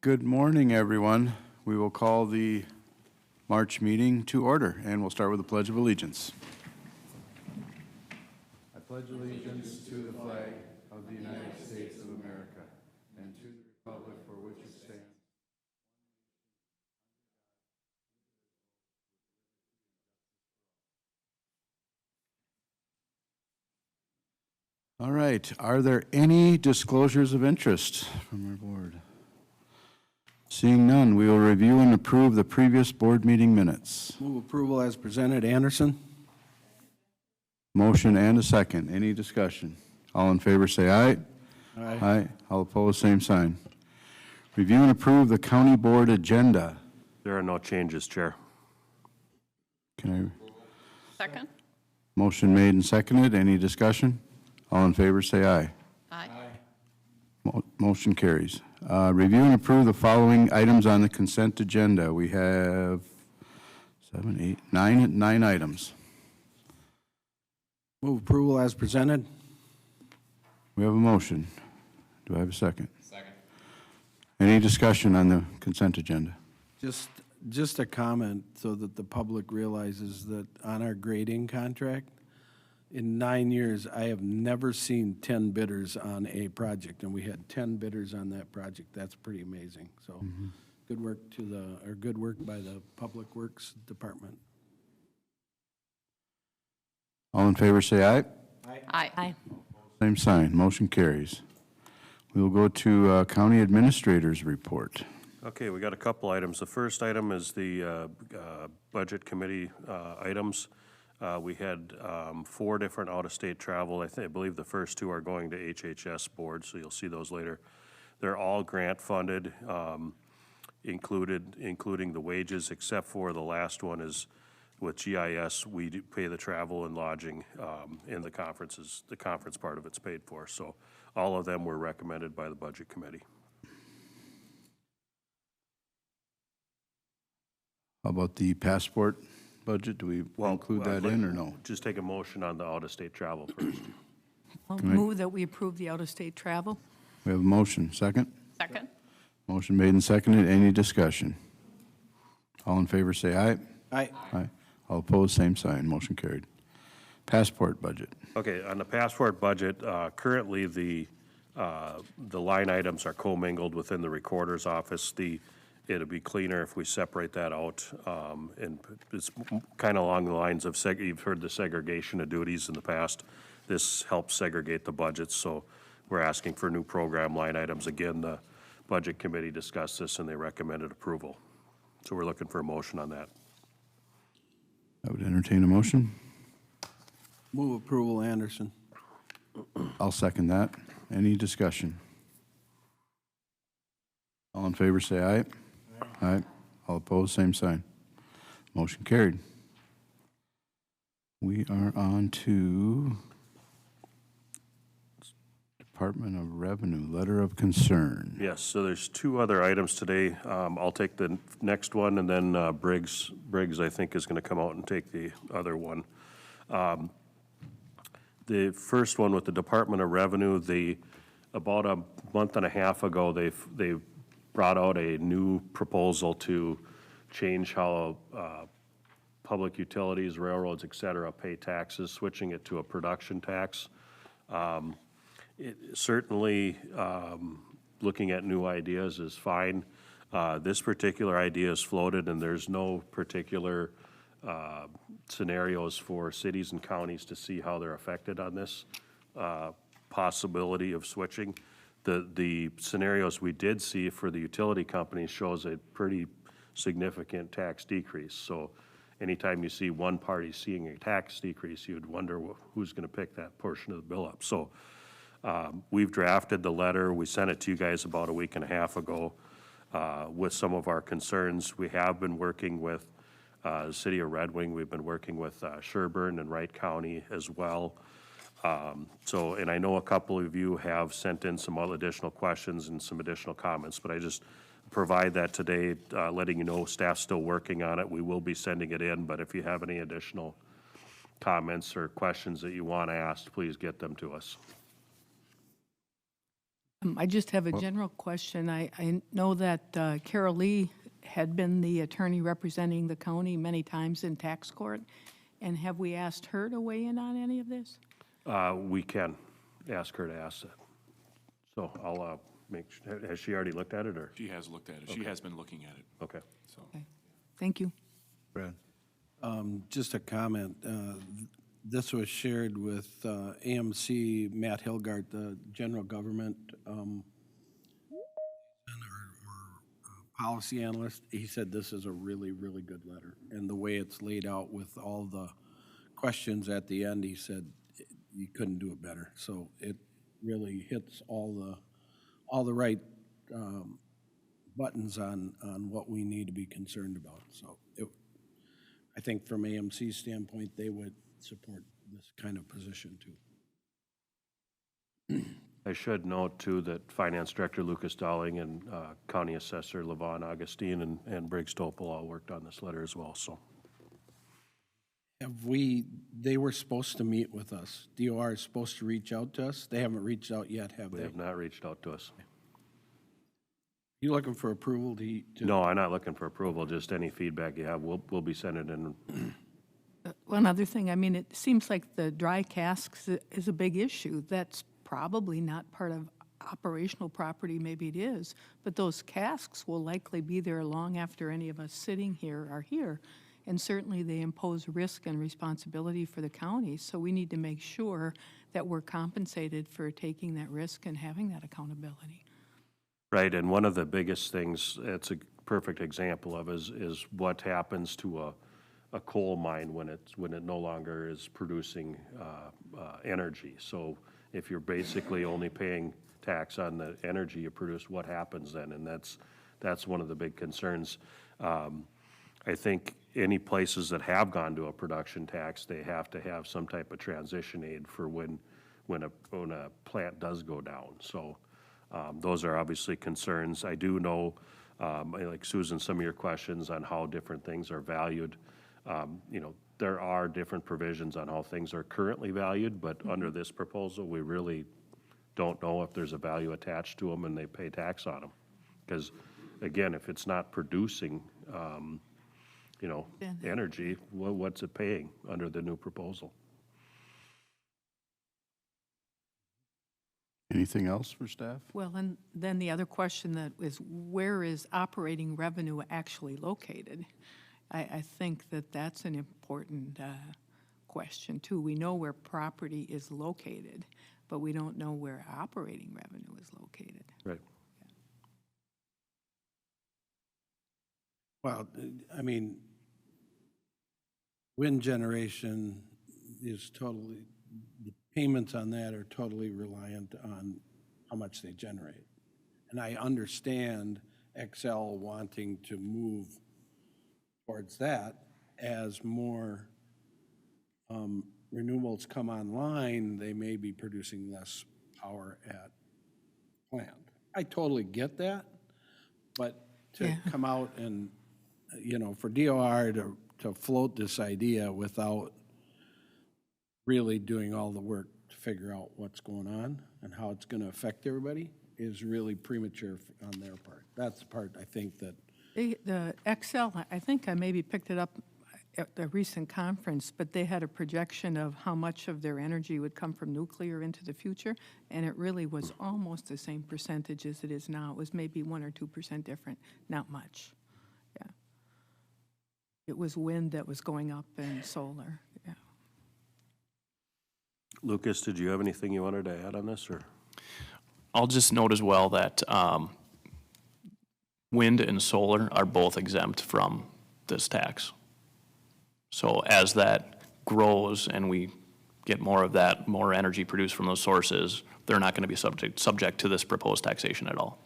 Good morning, everyone. We will call the March meeting to order, and we'll start with the Pledge of Allegiance. I pledge allegiance to the flag of the United States of America and to the republic for which it stands. All right. Are there any disclosures of interest from our board? Seeing none, we will review and approve the previous board meeting minutes. Move approval as presented. Anderson? Motion and a second. Any discussion? All in favor say aye. Aye. Aye. All opposed, same sign. Review and approve the county board agenda. There are no changes, Chair. Can Second? motion made and seconded. Any discussion? All in favor say aye. Aye. Motion carries. Review and approve the following items on the consent agenda. We have 9 items. Move approval as presented. We have a motion. Do I have a second? Second. Any discussion on the consent agenda? Just a comment so that the public realizes that on our grading contract, in 9 years, I have never seen 10 bidders on a project, and we had 10 bidders on that project. That's pretty amazing. So good work good work by the Public Works Department. All in favor say aye. Aye. Same sign. Motion carries. We will go to County Administrator's report. Okay, we got a couple items. The first item is the Budget Committee items. We had 4 different out-of-state travel. I believe the first 2 are going to HHS board, so you'll see those later. They're all grant-funded, including the wages, except for the last one is with GIS. We do pay the travel and lodging in the conferences. The conference part of it's paid for. So all of them were recommended by the Budget Committee. How about the passport budget? Do we include that in or no? Just take a motion on the out-of-state travel first. I'll move that we approve the out-of-state travel. We have a motion. Second? Second? Motion made and seconded. Any discussion? All in favor say aye. Aye. Aye. All opposed, same sign. Motion carried. Passport budget. Okay, on the passport budget, currently the line items are commingled within the recorder's office. It'll be cleaner if we separate that out. And it's kind of along the lines of, you've heard the segregation of duties in the past. This helps segregate the budgets, so we're asking for new program line items. Again, the Budget Committee discussed this and they recommended approval. So we're looking for a motion on that. I would entertain a motion. Move approval. Anderson. I'll second that. Any discussion? All in favor say aye. Aye. All opposed, same sign. Motion carried. We are on to Department of Revenue, letter of concern. Yes, so there's 2 other items today. I'll take the next one, and then Briggs, I think, is going to come out and take the other one. The first one with the Department of Revenue, about a month and a half ago, they brought out a new proposal to change how public utilities, railroads, et cetera, pay taxes, switching it to a production tax. Certainly, looking at new ideas is fine. This particular idea is floated, and there's no particular scenarios for cities and counties to see how they're affected on this possibility of switching. The scenarios we did see for the utility companies shows a pretty significant tax decrease. So anytime you see one party seeing a tax decrease, you'd wonder who's going to pick that portion of the bill up. So we've drafted the letter. We sent it to you guys about a week and a half ago with some of our concerns. We have been working with the City of Red Wing. We've been working with Sherburne and Wright County as well. And I know a couple of you have sent in some additional questions and some additional comments, but I just provide that today, letting you know staff's still working on it. We will be sending it in, but if you have any additional comments or questions that you want asked, please get them to us. I just have a general question. I know that Carol Lee had been the attorney representing the county many times in tax court, and have we asked her to weigh in on any of this? We can ask her to ask that. So I'll has she already looked at it, or? She has looked at it. She has been looking at it, Okay. so. Okay, thank you. Brad? Just a comment. This was shared with AMC, Matt Hilgart, the general government policy analyst. He said this is a really, really good letter. And the way it's laid out with all the questions at the end, he said you couldn't do it better. So it really hits all the right buttons on what we need to be concerned about. So I think from AMC's standpoint, they would support this kind of position too. I should note, too, that Finance Director Lucas Dowling and County Assessor Levon Augustine and Briggs Topol all worked on this letter as well, so. They were supposed to meet with us. DOR is supposed to reach out to us. They haven't reached out yet, have They they? have not reached out to us. You looking for approval to? No, I'm not looking for approval, just any feedback you have, we'll be sending in. One other thing, I mean, it seems like the dry casks is a big issue. That's probably not part of operational property, maybe it is, but those casks will likely be there long after any of us sitting here are here. And certainly they impose risk and responsibility for the county, so we need to make sure that we're compensated for taking that risk and having that accountability. Right, and one of the biggest things, it's a perfect example of is what happens to a coal mine when it no longer is producing energy. So if you're basically only paying tax on the energy you produce, what happens then? And that's one of the big concerns. I think any places that have gone to a production tax, they have to have some type of transition aid for when a plant does go down. So those are obviously concerns. I do know, like Susan, some of your questions on how different things are valued. There are different provisions on how things are currently valued, but under this proposal, we really don't know if there's a value attached to them and they pay tax on them. Because, again, if it's not producing, energy, what's it paying under the new proposal? Anything else for staff? Well, and then the other question that is, where is operating revenue actually located? I think that that's an important question, too. We know where property is located, but we don't know where operating revenue is located. Right. Well, I mean, wind generation is totally, the payments on that are totally reliant on how much they generate. And I understand Xcel wanting to move towards that as more renewables come online, they may be producing less power at plant. I totally get that, but to come out and, for DOR to float this idea without really doing all the work to figure out what's going on and how it's going to affect everybody is really premature on their part. That's the part I think that The Xcel, I think I maybe picked it up at a recent conference, but they had a projection of how much of their energy would come from nuclear into the future, and it really was almost the same percentage as it is now. It was maybe 1 or 2% different, not much. Yeah. It was wind that was going up and solar, yeah. Lucas, did you have anything you wanted to add on this, or? I'll just note as well that wind and solar are both exempt from this tax. So as that grows and we get more of that, more energy produced from those sources, they're not going to be subject to this proposed taxation at all.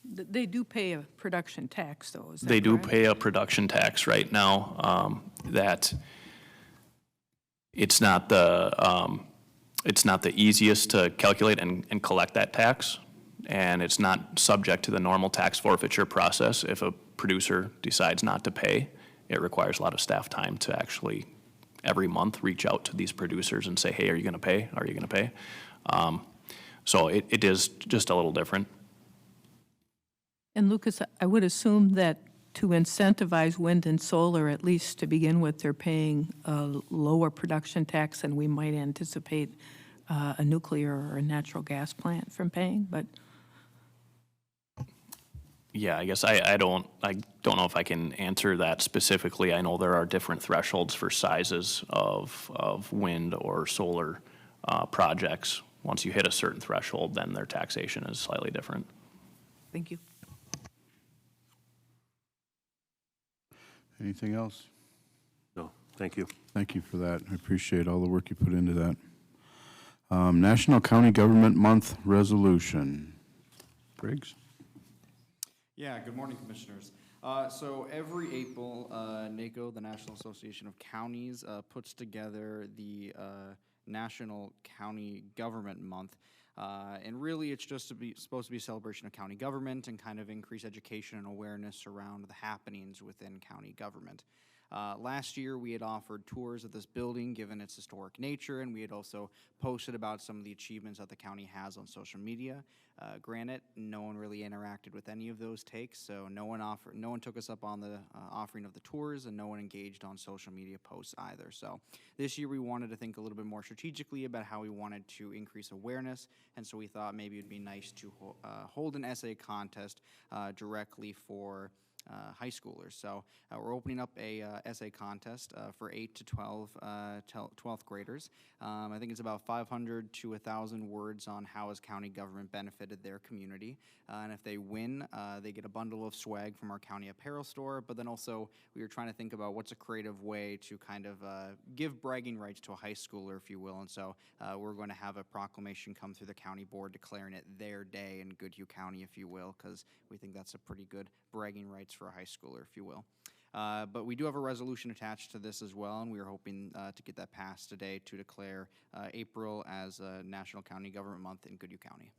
They do pay a production tax, though, is that They do correct? pay a production tax right now that it's not the easiest to calculate and collect that tax, and it's not subject to the normal tax forfeiture process. If a producer decides not to pay, it requires a lot of staff time to actually every month reach out to these producers and say, hey, are you going to pay? Are you going to pay? So it is just a little different. And Lucas, I would assume that to incentivize wind and solar, at least to begin with, they're paying a lower production tax than we might anticipate a nuclear or a natural gas plant from paying, but Yeah, I guess I don't know if I can answer that specifically. I know there are different thresholds for sizes of wind or solar projects. Once you hit a certain threshold, then their taxation is slightly different. thank you. Anything else? No, thank you. Thank you for that. I appreciate all the work you put into that. National County Government Month Resolution. Briggs? Yeah, good morning, Commissioners. So every April, NACO, the National Association of Counties, puts together the National County Government Month. And really, it's just supposed to be a celebration of county government and kind of increase education and awareness around the happenings within county government. Last year, we had offered tours of this building, given its historic nature, and we had also posted about some of the achievements that the county has on social media. Granted, no one really interacted with any of those takes, so no one took us up on the offering of the tours, and no one engaged on social media posts either. So this year, we wanted to think a little bit more strategically about how we wanted to increase awareness, and so we thought maybe it'd be nice to hold an essay contest directly for high schoolers. So we're opening up a essay contest for 8 to 12th graders. I think it's about 500 to 1,000 words on how has county government benefited their community. And if they win, they get a bundle of swag from our county apparel store. But then also we were trying to think about what's a creative way to kind of give bragging rights to a high schooler, if you will. And so we're going to have a proclamation come through the county board declaring it their day in Goodhue County, if you will, because we think that's a pretty good bragging rights for a high schooler, if you will. But we do have a resolution attached to this as well, and we are hoping to get that passed today to declare April as National County Government Month in Goodhue County.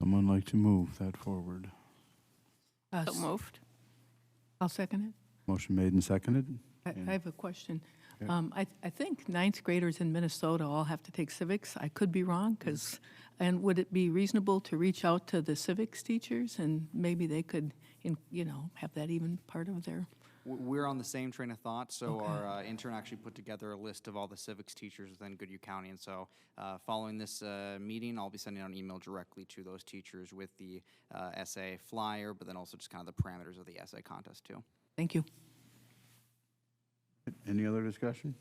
Someone like to move that forward? So moved. I'll second it. Motion made and seconded? I have a question. I think ninth graders in Minnesota all have to take civics. I could be wrong, and would it be reasonable to reach out to the civics teachers and maybe they could, have that even part of their? We're on the same train of thought, so Okay. our intern actually put together a list of all the civics teachers within Goodhue County, and so following this meeting, I'll be sending out an email directly to those teachers with the essay flyer, but then also just kind of the parameters of the essay contest too. Thank you. Any other discussion?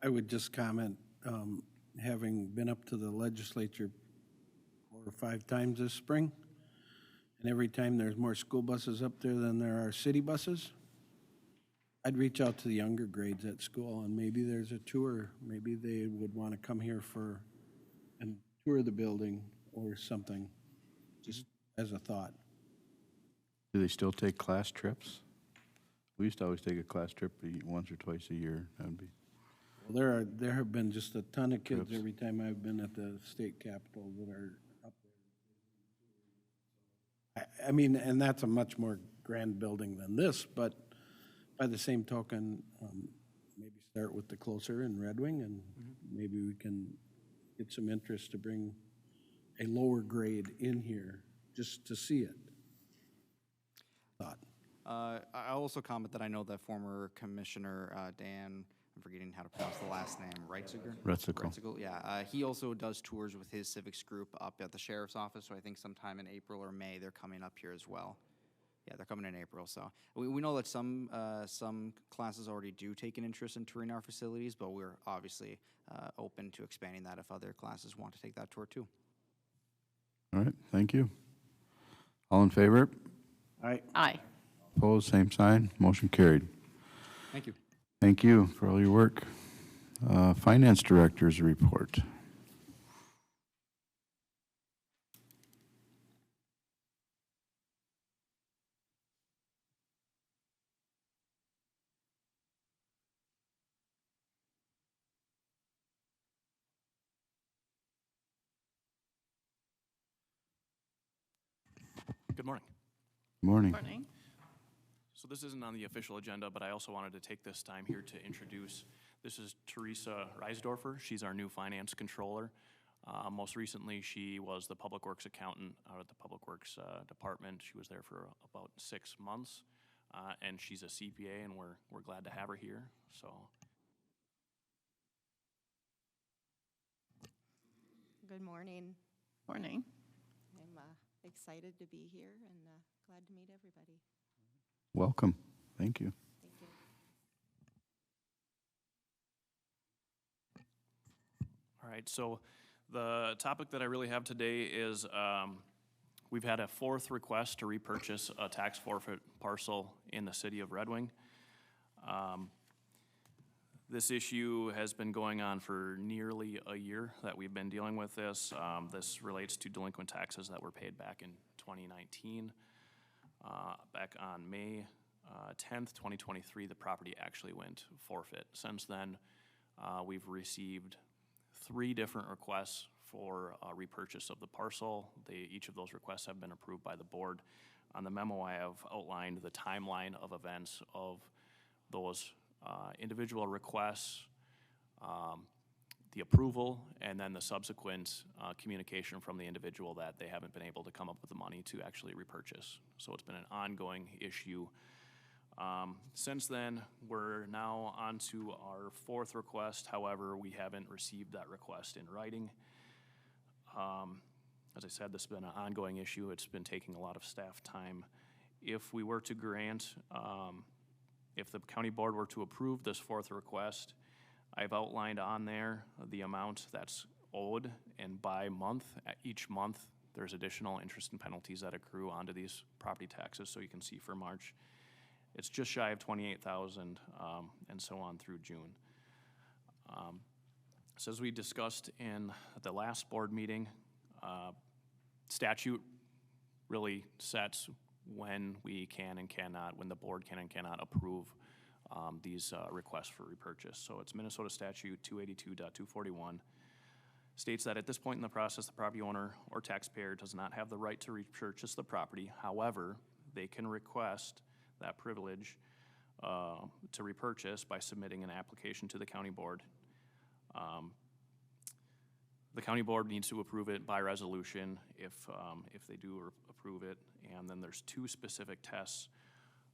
I would just comment, having been up to the legislature 4 or 5 times this spring, and every time there's more school buses up there than there are city buses, I'd reach out to the younger grades at school, and maybe there's a tour. Maybe they would want to come here for a tour of the building or something, just as a thought. Do they still take class trips? We used to always take a class trip once or twice a year. That would be. Well, there have been just a ton of kids Trips. every time I've been at the state capitol that are up there. I mean, and that's a much more grand building than this, but by the same token, maybe start with the closer in Red Wing, and maybe we can get some interest to bring a lower grade in here just to see it. Thought. I'll also comment that I know that former Commissioner Dan, I'm forgetting how to pronounce the last name, Reitziger, yeah. He also does tours with his civics group up at the sheriff's office, so I think sometime in April or May, they're coming up here as well. Yeah, they're coming in April, so we know that some classes already do take an interest in touring our facilities, but we're obviously open to expanding that if other classes want to take that tour too. All right, thank you. All in favor? Aye. Opposed, same sign. Motion carried. Thank you. Thank you for all your work. Finance Director's report. Good morning. Morning. So this isn't on the official agenda, but I also wanted to take this time here to introduce This is Teresa Reisdorfer. She's our new finance controller. Most recently, she was the Public Works accountant out at the Public Works Department. She was there for about 6 months, and she's a CPA, and we're glad to have her here, so. Good morning. Morning. I'm excited to be here and glad to meet everybody. Welcome. Thank you. Thank you. All right, so the topic that I really have today is we've had a 4th request to repurchase a tax forfeit parcel in the city of Red Wing. This issue has been going on for nearly a year that we've been dealing with this. This relates to delinquent taxes that were paid back in 2019. Back on May 10th, 2023, the property actually went forfeit. Since then, we've received 3 different requests for repurchase of the parcel. Each of those requests have been approved by the board. On the memo, I have outlined the timeline of events of those individual requests, the approval, and then the subsequent communication from the individual that they haven't been able to come up with the money to actually repurchase. So it's been an ongoing issue. Since then, we're now on to our 4th request. However, we haven't received that request in writing. As I said, this has been an ongoing issue. It's been taking a lot of staff time. If we were to grant, if the county board were to approve this 4th request, I've outlined on there the amount that's owed, and by month, each month, there's additional interest and penalties that accrue onto these property taxes. So you can see for March, it's just shy of $28,000, and so on through June. So as we discussed in the last board meeting, statute really sets when we can and cannot, when the board can and cannot approve these requests for repurchase. So it's Minnesota Statute 282.241, states that at this point in the process, the property owner or taxpayer does not have the right to repurchase the property. However, they can request that privilege to repurchase by submitting an application to the county board. The county board needs to approve it by resolution if they do approve it, and then there's 2 specific tests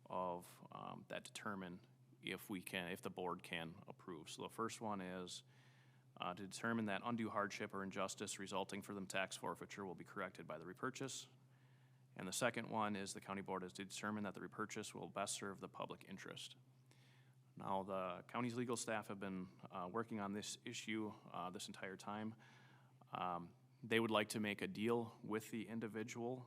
of that determine if the board can approve. So the first one is to determine that undue hardship or injustice resulting from the tax forfeiture will be corrected by the repurchase. And the second one is the county board is to determine that the repurchase will best serve the public interest. Now, the county's legal staff have been working on this issue this entire time. They would like to make a deal with the individual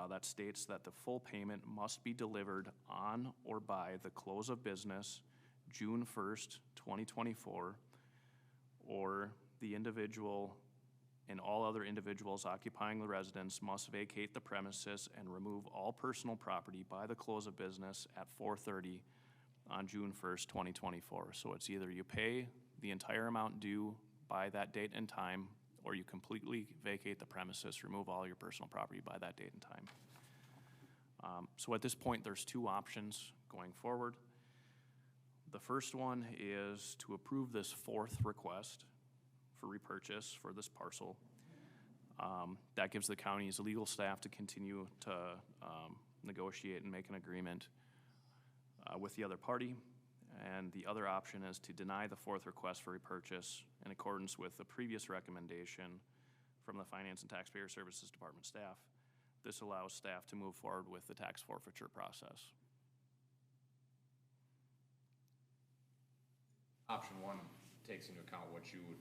that states that the full payment must be delivered on or by the close of business, June 1st, 2024, or the individual and all other individuals occupying the residence must vacate the premises and remove all personal property by the close of business at 4:30 on June 1st, 2024. So it's either you pay the entire amount due by that date and time, or you completely vacate the premises, remove all your personal property by that date and time. So at this point, there's 2 options going forward. The first one is to approve this 4th request for repurchase for this parcel. That gives the county's legal staff to continue to negotiate and make an agreement with the other party. And the other option is to deny the 4th request for repurchase in accordance with the previous recommendation from the Finance and Taxpayer Services Department staff. This allows staff to move forward with the tax forfeiture process. Option 1 takes into account what you would.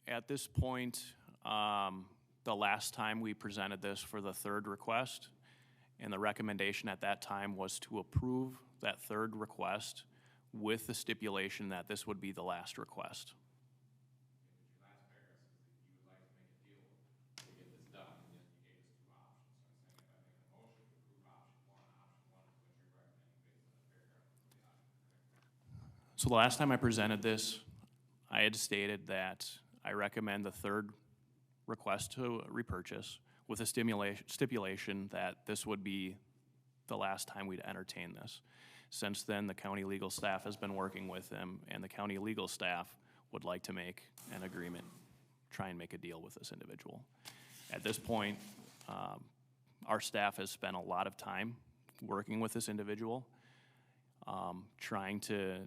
At this point, the last time we presented this for the 3rd request, and the recommendation at that time was to approve that 3rd request with the stipulation that this would be the last request. Your last paragraph says that you would like to make a deal to get this done, and then you gave us 2 options. So I'm saying if I make a motion to approve option 1 is what you're recommending based on the paragraph of the option. So the last time I presented this, I had stated that I recommend the 3rd request to repurchase with a stipulation that this would be the last time we'd entertained this. Since then, the county legal staff has been working with them, and the county legal staff would like to make an agreement, try and make a deal with this individual. At this point, our staff has spent a lot of time working with this individual, trying to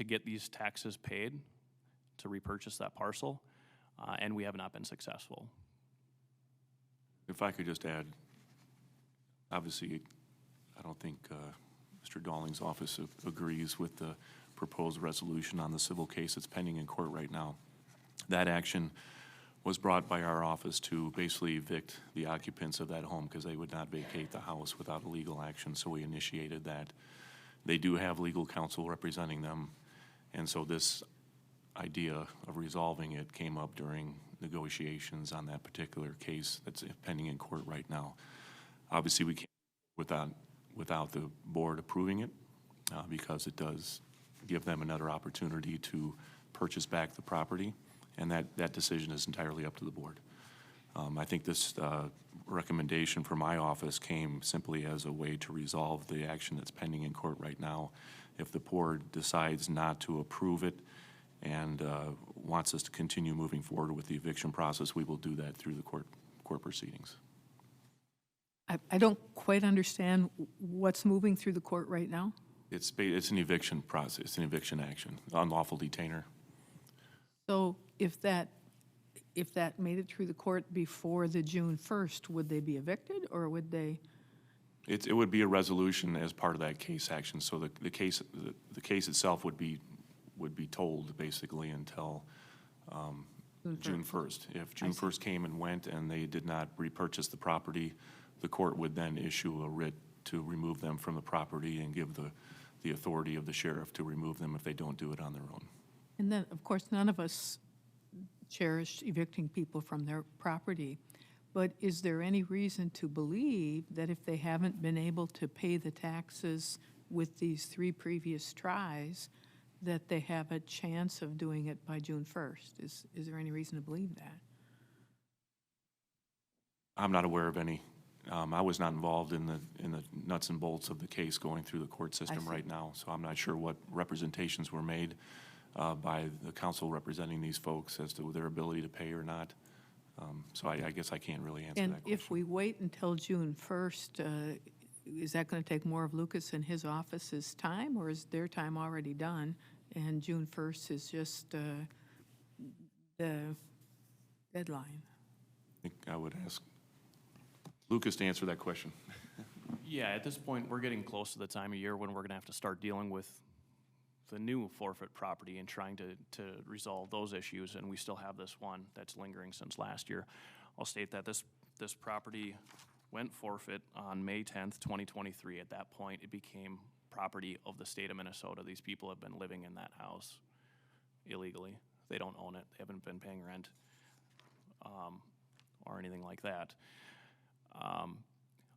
get these taxes paid, to repurchase that parcel, and we have not been successful. If I could just add, obviously, I don't think Mr. Dalling's office agrees with the proposed resolution on the civil case that's pending in court right now. That action was brought by our office to basically evict the occupants of that home because they would not vacate the house without a legal action, so we initiated that. They do have legal counsel representing them, and so this idea of resolving it came up during negotiations on that particular case that's pending in court right now. Obviously, we can't without the board approving it because it does give them another opportunity to purchase back the property, and that decision is entirely up to the board. I think this recommendation from my office came simply as a way to resolve the action that's pending in court right now. If the board decides not to approve it and wants us to continue moving forward with the eviction process, we will do that through the court proceedings. I don't quite understand what's moving through the court right now. It's an eviction process, it's an eviction action, unlawful detainer. So if that made it through the court before the June 1st, would they be evicted, or would they? It would be a resolution as part of that case action, so the case itself would be told basically until June 1st. If June 1st came and went and they did not repurchase the property, the court would then issue a writ to remove them from the property and give the authority of the sheriff to remove them if they don't do it on their own. And then, of course, none of us cherish evicting people from their property. But is there any reason to believe that if they haven't been able to pay the taxes with these 3 previous tries, that they have a chance of doing it by June 1st? Is there any reason to believe that? I'm not aware of any. I was not involved in the nuts and bolts of the case going through the court system right now, so I'm not sure what representations were made by the counsel representing these folks as to their ability to pay or not. So I guess I can't really answer that And question. if we wait until June 1st, is that going to take more of Lucas and his office's time, or is their time already done, and June 1st is just the deadline? I think I would ask Lucas to answer that question. Yeah, at this point, we're getting close to the time of year when we're gonna have to start dealing with the new forfeit property and trying to resolve those issues, and we still have this one that's lingering since last year. I'll state that this property went forfeit on May 10th, 2023. At that point, it became property of the state of Minnesota. These people have been living in that house illegally. They don't own it. They haven't been paying rent or anything like that.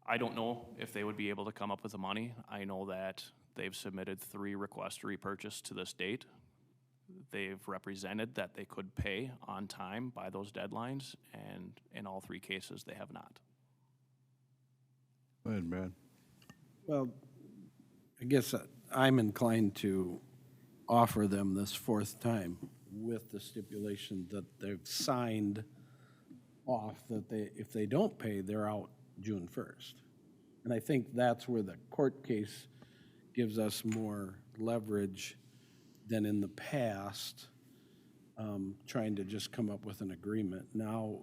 I don't know if they would be able to come up with the money. I know that they've submitted 3 requests to repurchase to this date. They've represented that they could pay on time by those deadlines, and in all 3 cases, they have not. Go ahead, Brad. Well, I guess I'm inclined to offer them this 4th time with the stipulation that they've signed off that if they don't pay, they're out June 1st. And I think that's where the court case gives us more leverage than in the past, trying to just come up with an agreement. Now,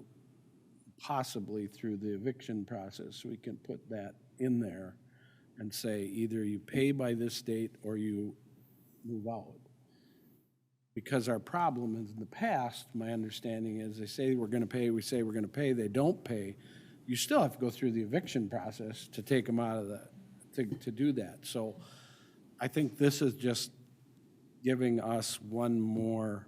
possibly through the eviction process, we can put that in there and say either you pay by this date or you move out. Because our problem is in the past, my understanding is they say we're gonna pay, we say we're gonna pay, they don't pay. You still have to go through the eviction process to take them out of to do that. So I think this is just giving us one more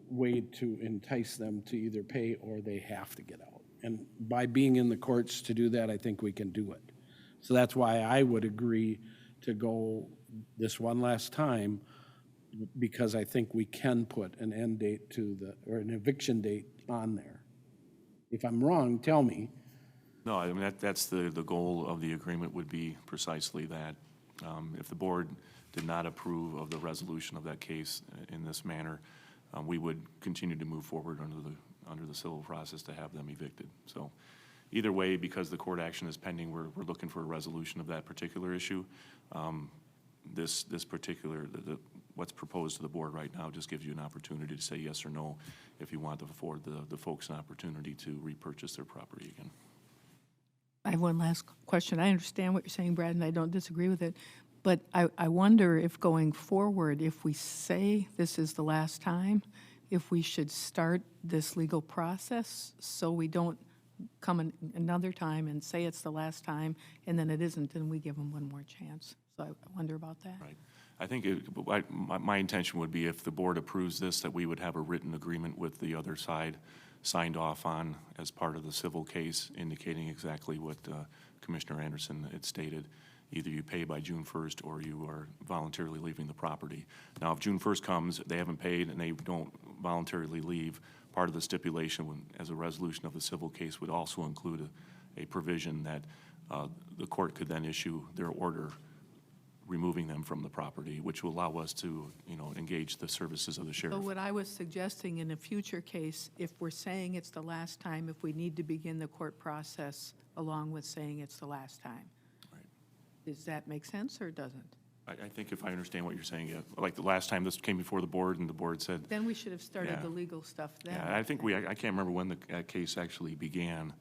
way to entice them to either pay or they have to get out. And by being in the courts to do that, I think we can do it. So that's why I would agree to go this one last time, because I think we can put an end date or an eviction date on there. If I'm wrong, tell me, No, I mean, that's the goal of the agreement would be precisely that. If the board did not approve of the resolution of that case in this manner, we would continue to move forward under the civil process to have them evicted. So either way, because the court action is pending, we're looking for a resolution of that particular issue. This particular, what's proposed to the board right now just gives you an opportunity to say yes or no if you want to afford the folks an opportunity to repurchase their property again. I have one last question. I understand what you're saying, Brad, and I don't disagree with it. But I wonder if going forward, if we say this is the last time, if we should start this legal process so we don't come another time and say it's the last time, and then it isn't, and we give them one more chance. So I wonder about that. Right. I think my intention would be if the board approves this, that we would have a written agreement with the other side signed off on as part of the civil case, indicating exactly what Commissioner Anderson had stated. Either you pay by June 1st or you are voluntarily leaving the property. Now, if June 1st comes, they haven't paid and they don't voluntarily leave, part of the stipulation as a resolution of the civil case would also include a provision that the court could then issue their order removing them from the property, which will allow us to, engage the services of the sheriff. So what I was suggesting in a future case, if we're saying it's the last time, if we need to begin the court process along with saying it's the last time. Right. Does that make sense or doesn't? I think if I understand what you're saying, yeah, like the last time this came before the board and the board said, Then we should have started Yeah. the legal stuff then. yeah, I think I can't remember when the case actually began.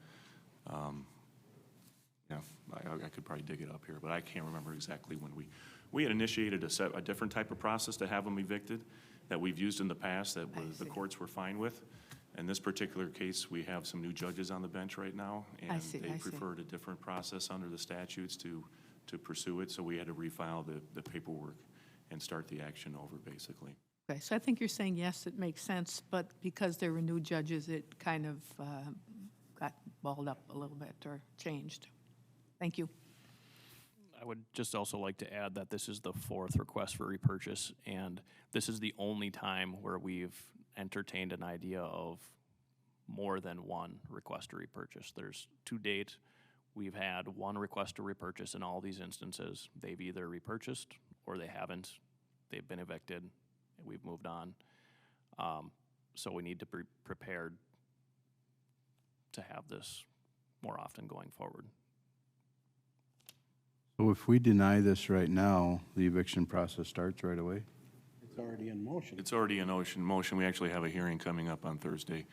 Yeah, I could probably dig it up here, but I can't remember exactly when we had initiated a different type of process to have them evicted that we've used in the past that the courts were fine with. In this particular case, we have some new judges on the bench right now, and see, they I see. preferred a different process under the statutes to pursue it, so we had to refile the paperwork and start the action over, basically. Okay, so I think you're saying, yes, it makes sense, but because there were new judges, it kind of got balled up a little bit or changed. Thank you. I would just also like to add that this is the fourth request for repurchase, and this is the only time where we've entertained an idea of more than one request to repurchase. There's, to date, we've had one request to repurchase in all these instances. They've either repurchased or they haven't. They've been evicted, and we've moved on. So we need to be prepared to have this more often going forward. So if we deny this right now, the eviction process starts right away? It's already in motion. It's already in motion. We actually have a hearing coming up on Thursday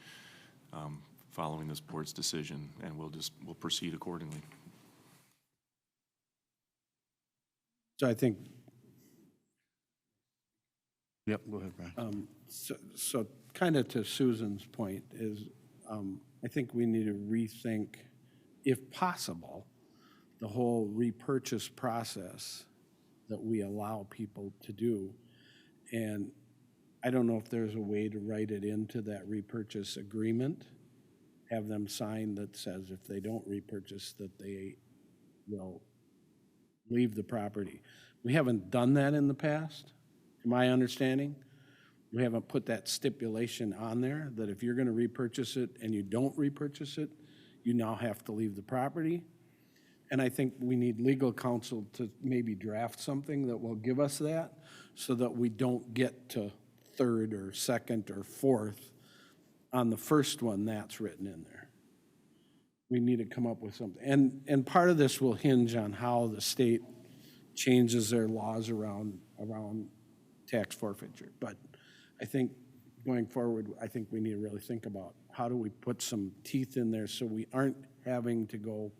following this board's decision, and we'll proceed accordingly. So I think, Yep, go ahead, Brian. so kind of to Susan's point is, I think we need to rethink, if possible, the whole repurchase process that we allow people to do. And I don't know if there's a way to write it into that repurchase agreement, have them sign that says if they don't repurchase, that they will leave the property. We haven't done that in the past, to my understanding. We haven't put that stipulation on there, that if you're gonna repurchase it and you don't repurchase it, you now have to leave the property. And I think we need legal counsel to maybe draft something that will give us that, so that we don't get to third or second or fourth on the first one that's written in there. We need to come up with something. And part of this will hinge on how the state changes their laws around tax forfeiture. But I think going forward, I think we need to really think about how do we put some teeth in there so we aren't having to go,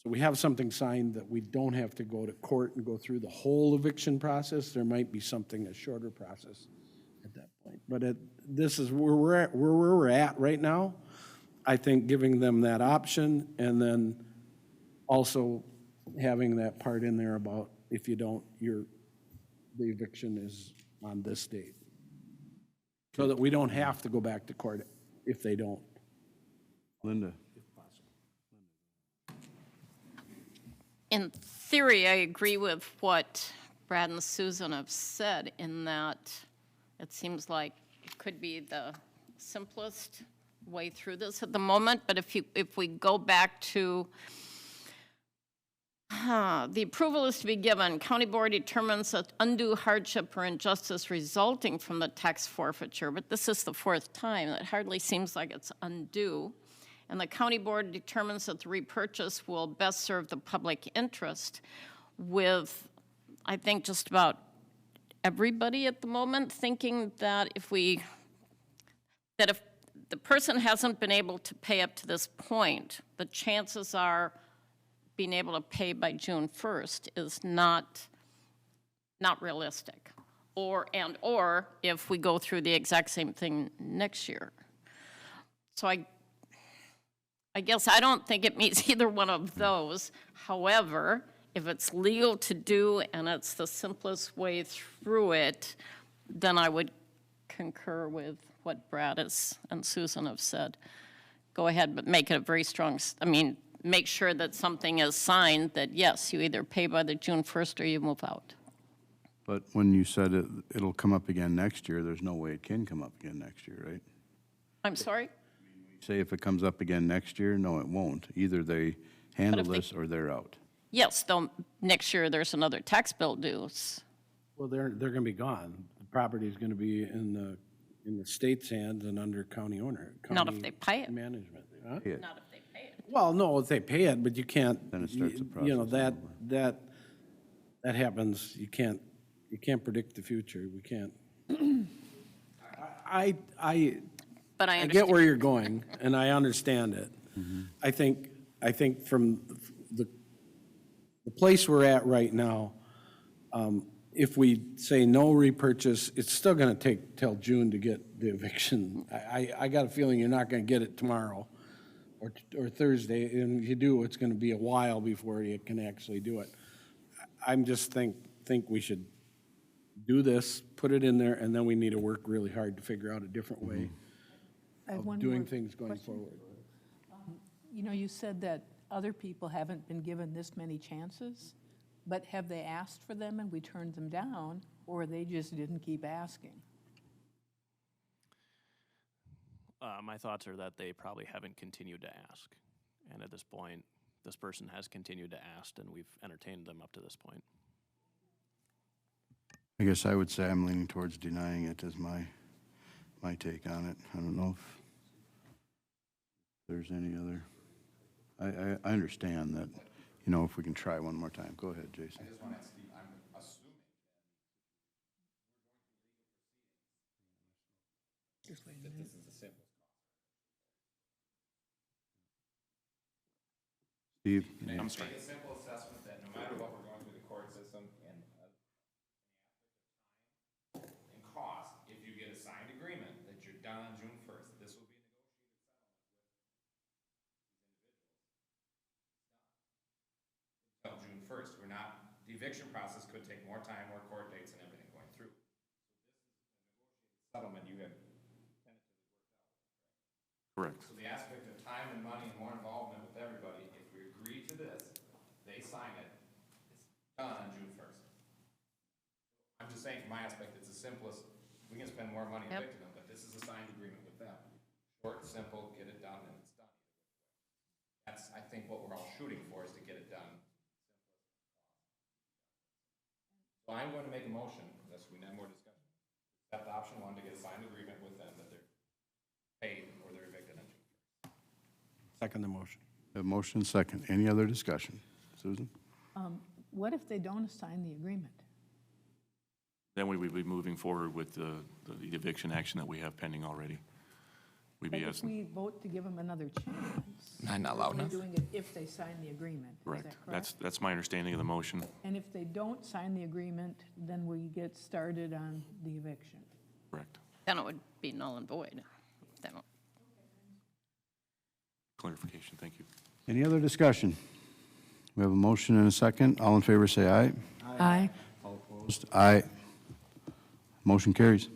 so we have something signed that we don't have to go to court and go through the whole eviction process. There might be something, a shorter process at that point. But this is where we're at right now. I think giving them that option, and then also having that part in there about if you don't, the eviction is on this date. So that we don't have to go back to court if they don't. Linda? In theory, I agree with what Brad and Susan have said, in that it seems like it could be the simplest way through this at the moment, but if we go back to, the approval is to be given, county board determines that undue hardship or injustice resulting from the tax forfeiture, but this is the fourth time, it hardly seems like it's undue, and the county board determines that the repurchase will best serve the public interest with, I think, just about everybody at the moment thinking that if the person hasn't been able to pay up to this point, the chances are being able to pay by June 1st is not realistic. Or if we go through the exact same thing next year. So I guess I don't think it meets either one of those. However, if it's legal to do and it's the simplest way through it, then I would concur with what Brad and Susan have said. Go ahead, but make it a very strong, make sure that something is signed that, yes, you either pay by the June 1st or you move out. But when you said it'll come up again next year, there's no way it can come up again next year, right? I'm sorry? Say if it comes up again next year, no, it won't. Either they handle if they- this or they're out. Yes, though, next year there's another tax bill due. Well, they're gonna be gone. The property's gonna be in the state's hands and under county owner. Not if county they pay it. Management, huh? Yeah. Not if they pay it. Well, no, if they pay it, but you can't. Then it starts the You know, process that happens, you can't predict the future, we can't. I But I get understand. where you're going, and I understand it. I think from the place we're at right now, if we say no repurchase, it's still gonna take till June to get the eviction. I got a feeling you're not gonna get it tomorrow or Thursday, and if you do, it's gonna be a while before you can actually do it. I'm just think we should do this, put it in there, and then we need to work really hard to figure out a different way I have of one doing more things going question. forward. You know, you said that other people haven't been given this many chances, but have they asked for them and we turned them down, or they just didn't keep asking? My thoughts are that they probably haven't continued to ask. And at this point, this person has continued to ask, and we've entertained them up to this point. I guess I would say I'm leaning towards denying it as my take on it. I don't know if there's any other. I understand that, you know, if we can try one more time. Go ahead, Jason. I just want to ask Steve, I'm assuming that this is the simplest. Steve? I'm sorry. Make a simple assessment that no matter what we're going through the court system and cost, if you get a signed agreement that you're done on June 1st, this will be a negotiated settlement with until June 1st. We're not, the eviction process could take more time, more court dates and everything going through. So this is a negotiated settlement you have Correct. So the aspect of time and money and more involvement with everybody, if we agree to this, they sign it, it's done on June 1st. I'm just saying from my aspect, it's the simplest, we can spend more money Yep. evicting them, but this is a signed agreement with them. Short, simple, get it done, and it's done. That's, I think, what we're all shooting for, is to get it done. So I'm going to make a motion, unless we have more discussion. Accept option one to get a signed agreement with them that they're paid or they're evicted on June 1st. Second the motion. A motion second. Any other discussion? Susan? What if they don't sign the agreement? Then we would be moving forward with the eviction action that we have pending already. We'd And be if asking, we vote to give them another chance? Not loud we're enough. doing it if they sign the agreement, is correct. that correct? That's my understanding of the motion. And if they don't sign the agreement, then we get started on the eviction. Correct. Then it would be null and void. Then, Clarification, thank you. Any other discussion? We have a motion and a second. All in favor, say aye. Aye. Opposed? Aye. Motion carries.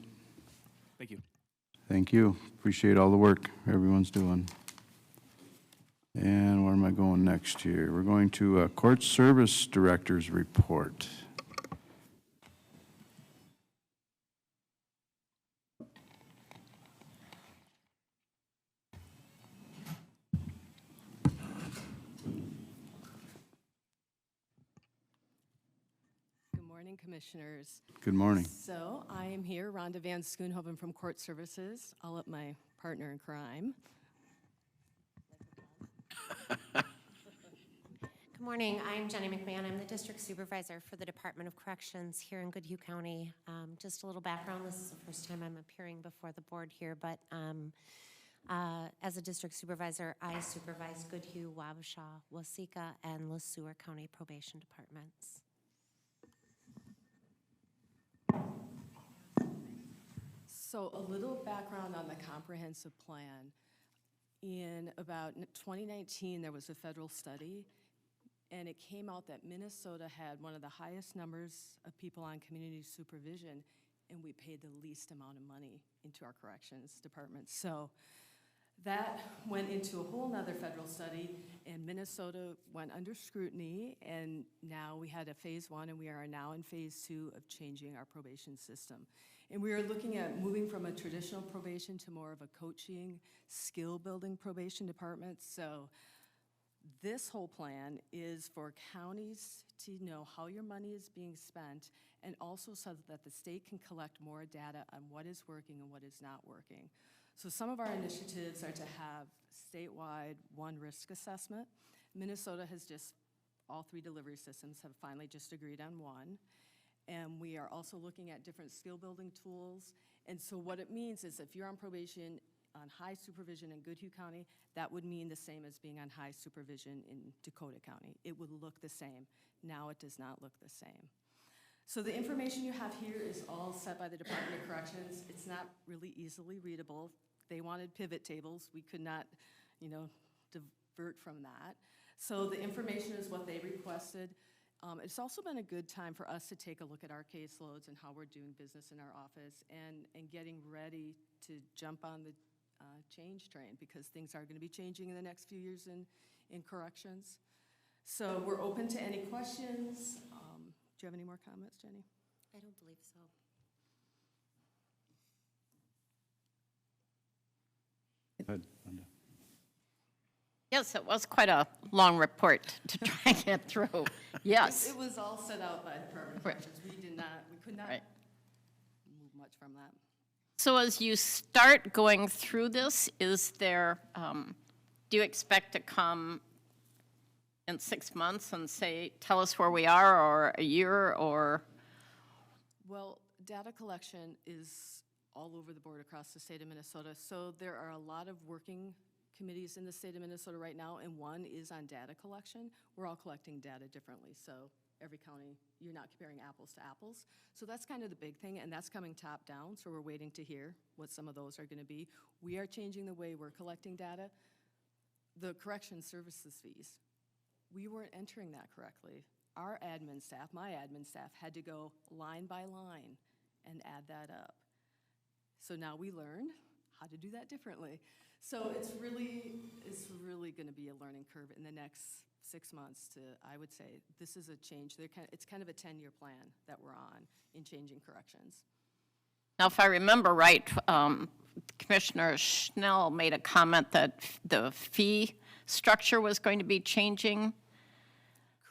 Thank you. Thank you. Appreciate all the work everyone's doing. And where am I going next here? We're going to Court Service Director's Report. morning, Commissioners. Good morning. So I am here, Rhonda Van Schoonhoven from Court Services. I'll let my partner in crime. Good morning. I'm Jenny McMahon. I'm the District Supervisor for the Department of Corrections here in Goodhue County. Just a little background. This is the first time I'm appearing before the board here, but as a District Supervisor, I supervise Goodhue, Wabasha, Waseca, and LeSueur County Probation Departments. So a little background on the comprehensive plan. In about 2019, there was a federal study, and it came out that Minnesota had one of the highest numbers of people on community supervision, and we paid the least amount of money into our corrections department. So that went into a whole nother federal study, and Minnesota went under scrutiny, and now we had a phase 1, and we are now in phase 2 of changing our probation system. And we are looking at moving from a traditional probation to more of a coaching, skill-building probation department. So this whole plan is for counties to know how your money is being spent, and also so that the state can collect more data on what is working and what is not working. So some of our initiatives are to have statewide one risk assessment. Minnesota has just, all 3 delivery systems have finally just agreed on one. And we are also looking at different skill building tools. And so what it means is if you're on probation on high supervision in Goodhue County, that would mean the same as being on high supervision in Dakota County. It would look the same. Now it does not look the same. So the information you have here is all set by the Department of Corrections. It's not really easily readable. They wanted pivot tables. We could not, divert from that. So the information is what they requested. It's also been a good time for us to take a look at our caseloads and how we're doing business in our office and getting ready to jump on the change train, because things are going to be changing in the next few years in corrections. So we're open to any questions. Do you have any more comments, Jenny? I don't believe so. Go ahead, Linda. Yes, it was quite a long report to try and get through. Yes. It was all set out by the Department of Right. Corrections. We could not Right. move much from that. So as you start going through this, is there, do you expect to come in 6 months and say, tell us where we are, or a year, or? Well, data collection is all over the board across the state of Minnesota. So there are a lot of working committees in the state of Minnesota right now, and one is on data collection. We're all collecting data differently, so every county, you're not comparing apples to apples. So that's kind of the big thing, and that's coming top down, so we're waiting to hear what some of those are gonna be. We are changing the way we're collecting data. The correction services fees, we weren't entering that correctly. Our admin staff, my admin staff, had to go line by line and add that up. So now we learned how to do that differently. So it's really gonna be a learning curve in the next 6 months to, I would say, this is a change. It's kind of a 10-year plan that we're on in changing corrections. Now, if I remember right, Commissioner Schnell made a comment that the fee structure was going to be changing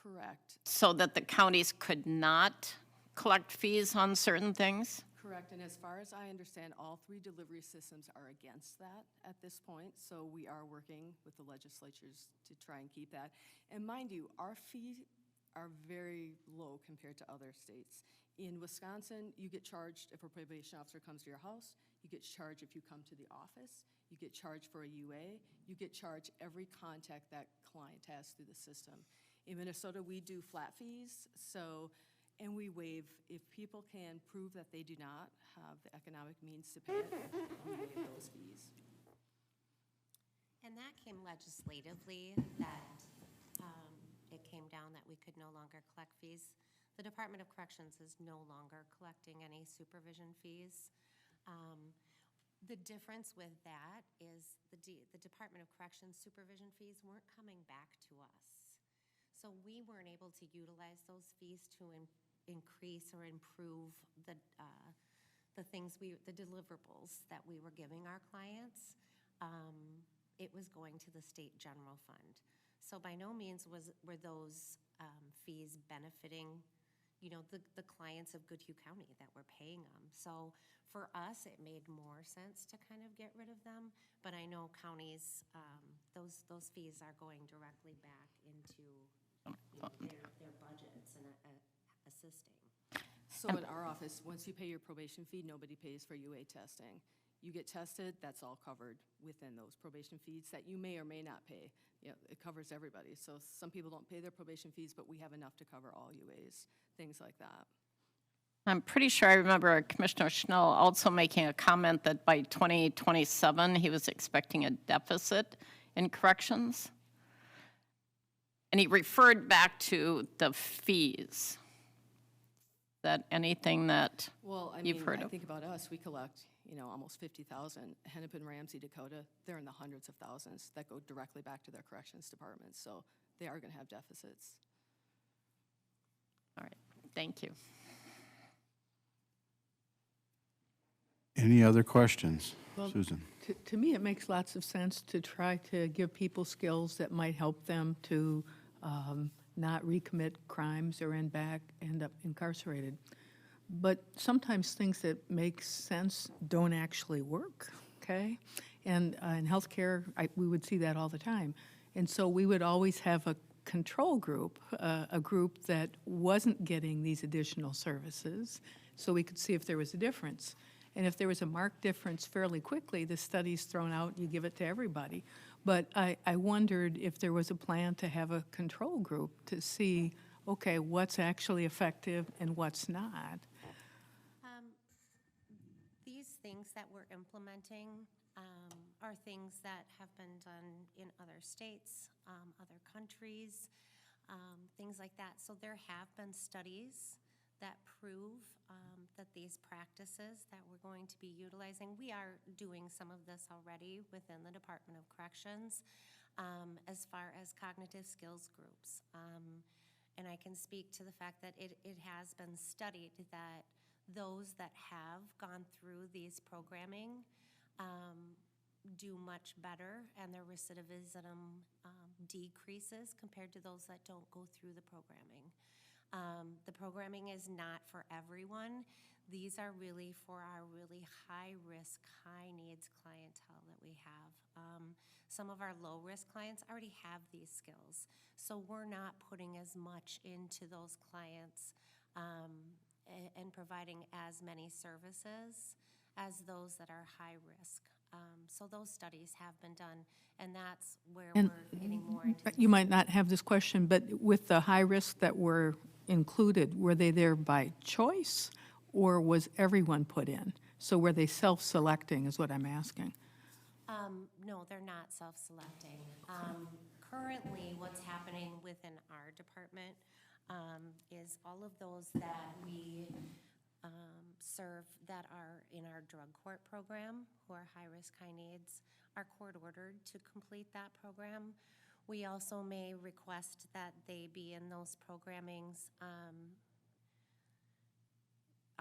Correct. so that the counties could not collect fees on certain things? Correct, and as far as I understand, all 3 delivery systems are against that at this point, so we are working with the legislatures to try and keep that. And mind you, our fees are very low compared to other states. In Wisconsin, you get charged if a probation officer comes to your house, you get charged if you come to the office, you get charged for a UA, you get charged every contact that client has through the system. In Minnesota, we do flat fees, and we waive, if people can prove that they do not have the economic means to pay it, we waive those fees. And that came legislatively, that it came down that we could no longer collect fees. The Department of Corrections is no longer collecting any supervision fees. The difference with that is the Department of Corrections supervision fees weren't coming back to us. So we weren't able to utilize those fees to increase or improve the things the deliverables that we were giving our clients. It was going to the state general fund. So by no means were those fees benefiting the clients of Goodhue County that were paying them. So for us, it made more sense to kind of get rid of them. But I know counties, those fees are going directly back into their budgets and assisting. So in our office, once you pay your probation fee, nobody pays for UA testing. You get tested, that's all covered within those probation fees that you may or may not pay. It covers everybody. So some people don't pay their probation fees, but we have enough to cover all UAs, things like that. I'm pretty sure I remember Commissioner Schnell also making a comment that by 2027, he was expecting a deficit in corrections. And he referred back to the fees. Is that anything that Well, I you've mean, heard I of? think about us, we collect, almost 50,000. Hennepin, Ramsey, Dakota, they're in the hundreds of thousands that go directly back to their corrections departments. So they are going to have deficits. All right, thank you. Any other questions? Well, Susan? To me, it makes lots of sense to try to give people skills that might help them to not recommit crimes or end up incarcerated. But sometimes things that make sense don't actually work, okay? And in healthcare, we would see that all the time. And so we would always have a control group, a group that wasn't getting these additional services, so we could see if there was a difference. And if there was a marked difference fairly quickly, the study's thrown out, you give it to everybody. But I wondered if there was a plan to have a control group to see, okay, what's actually effective and what's not. These things that we're implementing are things that have been done in other states, other countries, things like that. So there have been studies that prove that these practices that we're going to be utilizing, we are doing some of this already within the Department of Corrections as far as cognitive skills groups. And I can speak to the fact that it has been studied that those that have gone through these programming do much better, and their recidivism decreases compared to those that don't go through the programming. The programming is not for everyone. These are really for our really high-risk, high-needs clientele that we have. Some of our low-risk clients already have these skills, so we're not putting as much into those clients and providing as many services as those that are high-risk. So those studies have been done, and that's where we're getting more into. You might not have this question, but with the high risk that were included, were they there by choice, or was everyone put in? So were they self-selecting is what I'm asking. No, they're not self-selecting. Currently, what's happening within our department is all of those that we serve that are in our drug court program, who are high-risk, high-needs, are court-ordered to complete that program. We also may request that they be in those programmings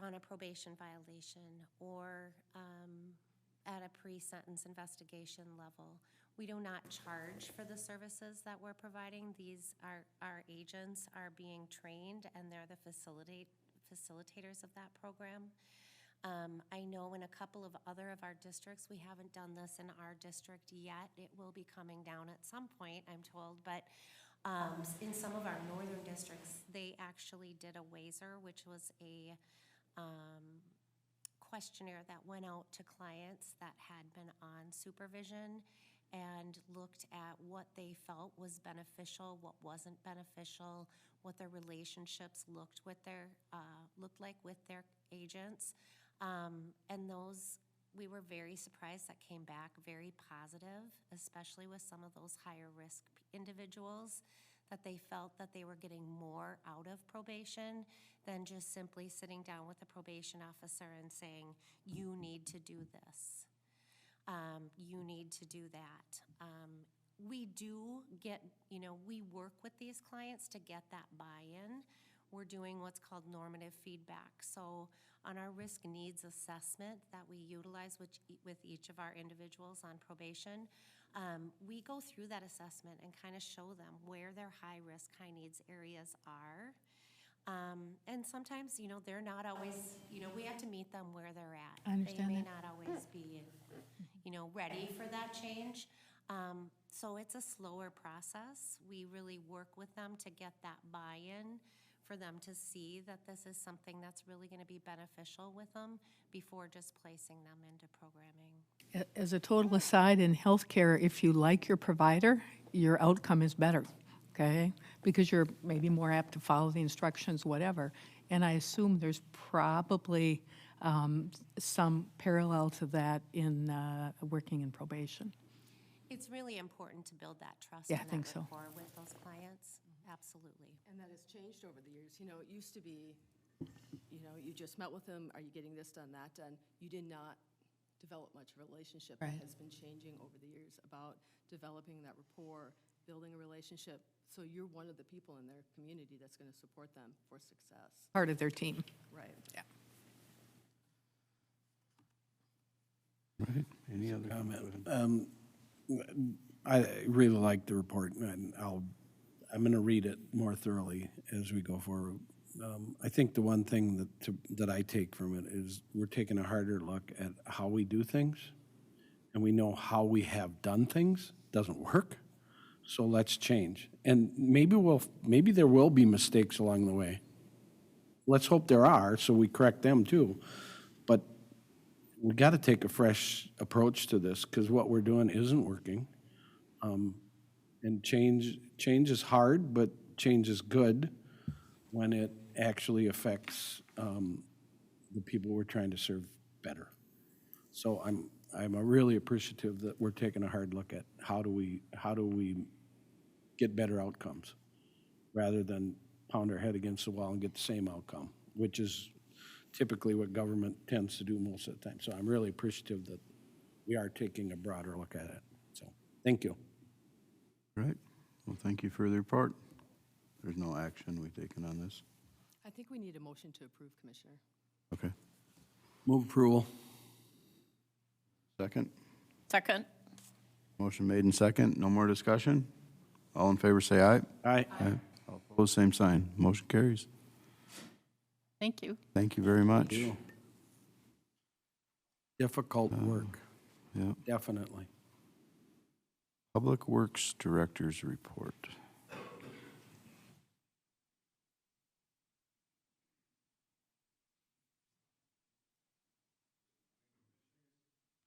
on a probation violation or at a pre-sentence investigation level. We do not charge for the services that we're providing. These are our agents are being trained, and they're the facilitators of that program. I know in a couple of other of our districts, we haven't done this in our district yet. It will be coming down at some point, I'm told, but in some of our northern districts, they actually did a WASER, which was a questionnaire that went out to clients that had been on supervision and looked at what they felt was beneficial, what wasn't beneficial, what their relationships looked like with their agents. And those, we were very surprised that came back very positive, especially with some of those higher risk individuals, that they felt that they were getting more out of probation than just simply sitting down with the probation officer and saying, you need to do this. You need to do that. We do get, we work with these clients to get that buy-in. We're doing what's called normative feedback. So on our risk needs assessment that we utilize with each of our individuals on probation, we go through that assessment and kind of show them where their high risk, high needs areas are. And sometimes, they're not always, we have to meet them where they're at. I understand They may that. not always be, ready for that change. So it's a slower process. We really work with them to get that buy-in, for them to see that this is something that's really going to be beneficial with them before just placing them into programming. As a total aside, in healthcare, if you like your provider, your outcome is better, okay? Because you're maybe more apt to follow the instructions, whatever. And I assume there's probably some parallel to that in working in probation. It's really important to build that trust Yeah, and I think that so. rapport with those clients. Absolutely. And that has changed over the years. It used to be, you just met with them, are you getting this done, that done? You did not develop much of a relationship. Right. That has been changing over the years about developing that rapport, building a relationship. So you're one of the people in their community that's going to support them for success. Part of their team. Right. Yeah. Right, any other Comment. I really like the report, and I'm going to read it more thoroughly as we go forward. I think the one thing that I take from it is we're taking a harder look at how we do things, and we know how we have done things doesn't work, so let's change. And maybe there will be mistakes along the way. Let's hope there are, so we correct them too. But we got to take a fresh approach to this, because what we're doing isn't working. And change is hard, but change is good when it actually affects the people we're trying to serve better. So I'm really appreciative that we're taking a hard look at how do we get better outcomes, rather than pound our head against the wall and get the same outcome, which is typically what government tends to do most of the time. So I'm really appreciative that we are taking a broader look at it. So, thank you. Right, well, thank you for the report. There's no action we've taken on this. I think we need a motion to approve, Commissioner. Okay, Move approval. second? Second? Motion made and second, no more discussion? All in favor, say aye. Aye. Aye. All opposed, same sign. Motion carries. Thank you. Thank you very much. you. Difficult work, Yeah. definitely. Public Works Director's Report.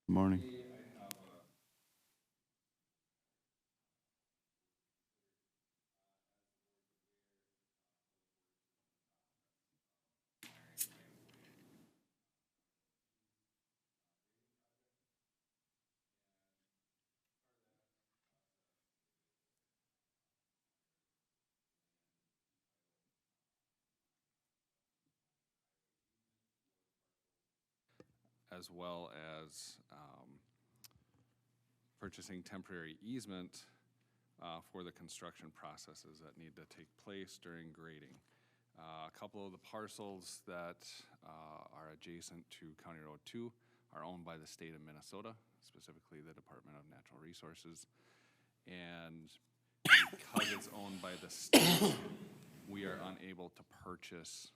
Good morning. as well as purchasing temporary easement for the construction processes that need to take place during grading. A couple of the parcels that are adjacent to County Road 2 are owned by the state of Minnesota, specifically the Department of Natural Resources. And because it's owned by the state, we are unable to purchase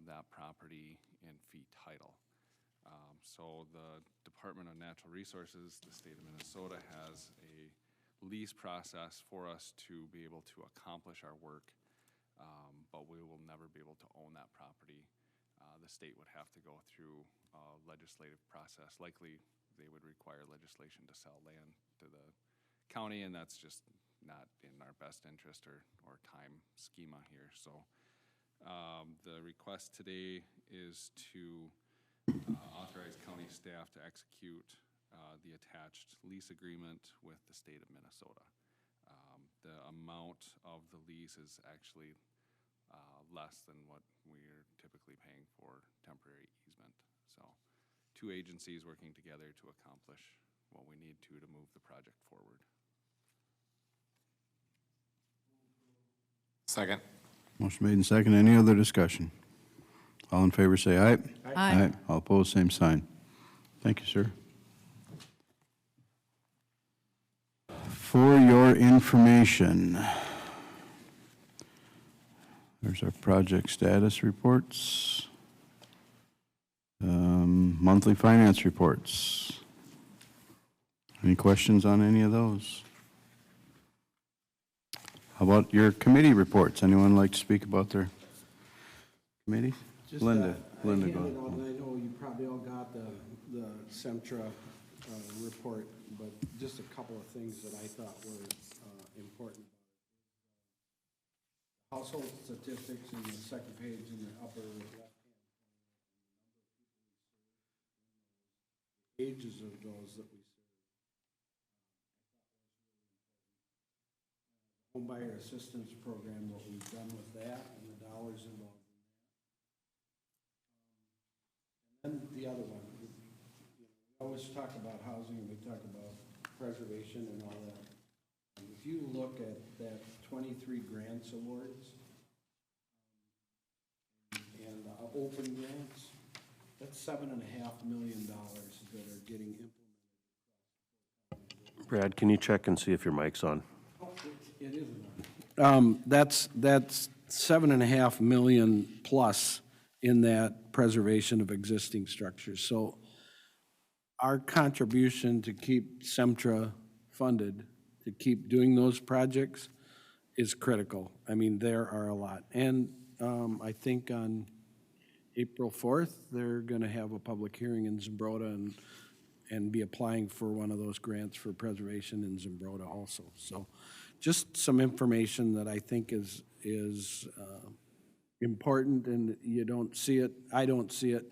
that property in fee title. So the Department of Natural Resources, the state of Minnesota, has a lease process for us to be able to accomplish our work, but we will never be able to own that property. The state would have to go through a legislative process. Likely, they would require legislation to sell land to the county, and that's just not in our best interest or time schema here. So the request today is to authorize county staff to execute the attached lease agreement with the state of Minnesota. The amount of the lease is actually less than what we're typically paying for temporary easement. So, two agencies working together to accomplish what we need to move the project forward. Second. Motion made and second. Any other discussion? All in favor, say aye. Aye. All opposed, same sign. Thank you, sir. For your information, There's our project status reports. Monthly finance reports. Any questions on any of those? How about your committee reports? Anyone like to speak about their committee? Linda, I go handed ahead. out, and I know you probably all got the Semtra report, but just a couple of things that I thought were important. Household statistics in the second page in the upper left-hand corner. Ages of those that we serve. Home buyer assistance program, what we've done with that and the dollars involved. And the other one, we always talk about housing and we talk about preservation and all that. And if you look at that 23 grants awards and open grants, that's $7.5 million that are getting implemented. Brad, can you check and see if your mic's on? It isn't. That's $7.5 million plus in that preservation of existing structures. So our contribution to keep Semtra funded, to keep doing those projects, is critical. I mean, there are a lot. And I think on April 4th, they're going to have a public hearing in Zumbrota and be applying for one of those grants for preservation in Zumbrota also. So just some information that I think is important, and you don't see it, I don't see it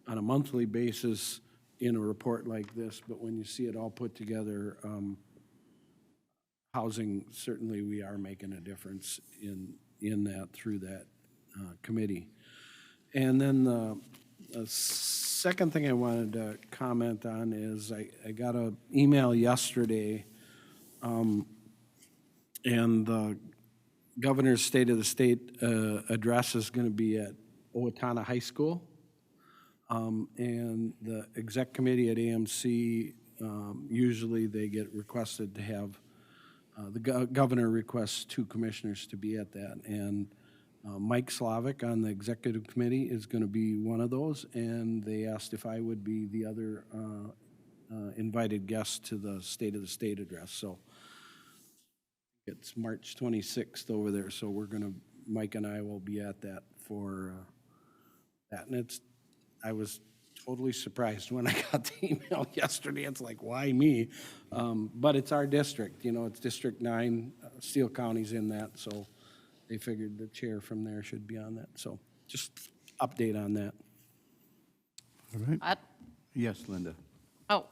on a monthly basis in a report like this, but when you see it all put together, housing, certainly we are making a difference in that through that committee. And then the second thing I wanted to comment on is I got an email yesterday, and the Governor's State of the State address is going to be at Owatonna High School. And the exec committee at AMC, usually they get requested to have, the governor requests 2 commissioners to be at that. And Mike Slavic on the executive committee is going to be one of those, and they asked if I would be the other invited guest to the State of the State address. So it's March 26th over there, so we're going to, Mike and I will be at that for that. And I was totally surprised when I got the email yesterday. It's like, why me? But it's our district, it's District 9, Steele County's in that, so they figured the chair from there should be on that. So just update on that. All right. Yes, Linda. Oh,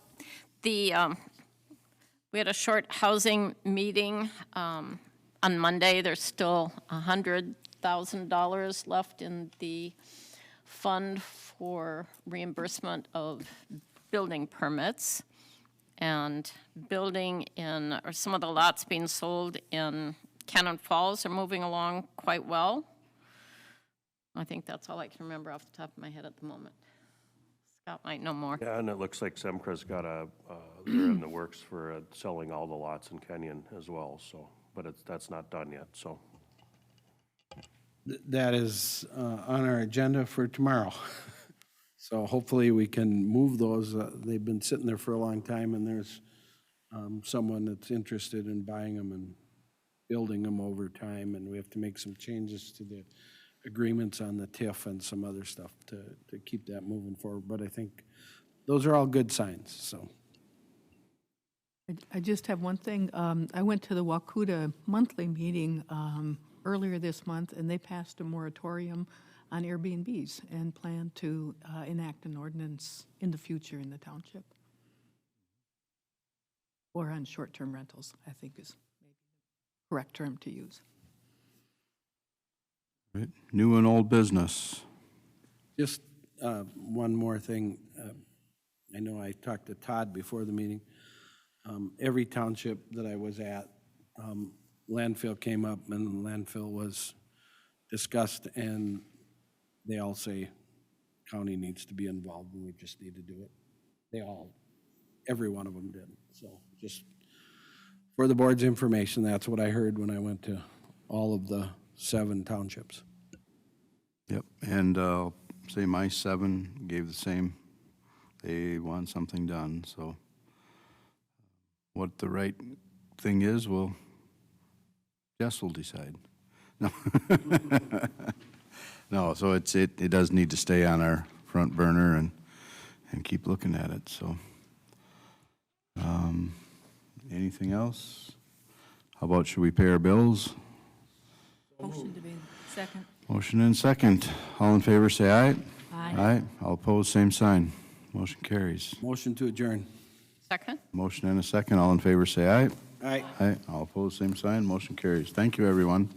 we had a short housing meeting on Monday. There's still $100,000 left in the fund for reimbursement of building permits. And building or some of the lots being sold in Cannon Falls are moving along quite well. I think that's all I can remember off the top of my head at the moment. Scott might know more. Yeah, and it looks like Semcra's got they're in the works for selling all the lots in Kenyon as well, so, but that's not done yet, so. That is on our agenda for tomorrow. So hopefully we can move those. They've been sitting there for a long time, and there's someone that's interested in buying them and building them over time, and we have to make some changes to the agreements on the TIF and some other stuff to keep that moving forward. But I think those are all good signs, so. I just have one thing. I went to the Wakuta monthly meeting earlier this month, and they passed a moratorium on Airbnbs and plan to enact an ordinance in the future in the township. Or on short-term rentals, I think is maybe the correct term to use. Right. New and old business. Just one more thing. I know I talked to Todd before the meeting. Every township that I was at, landfill came up and landfill was discussed, and they all say county needs to be involved and we just need to do it. Every one of them did. So just for the board's information, that's what I heard when I went to all of the 7 townships. Yep, and say my 7 gave the same. They want something done, so what the right thing is, Jess will decide. No. No, so it does need to stay on our front burner and keep looking at it, so. Anything else? How about, should we pay our bills? Motion to be second. Motion and second. All in favor, say aye. Aye. Aye. All opposed, same sign. Motion carries. Motion to adjourn. Second? Motion and a second. All in favor, say aye. Aye. Aye. All opposed, same sign. Motion carries. Thank you, everyone.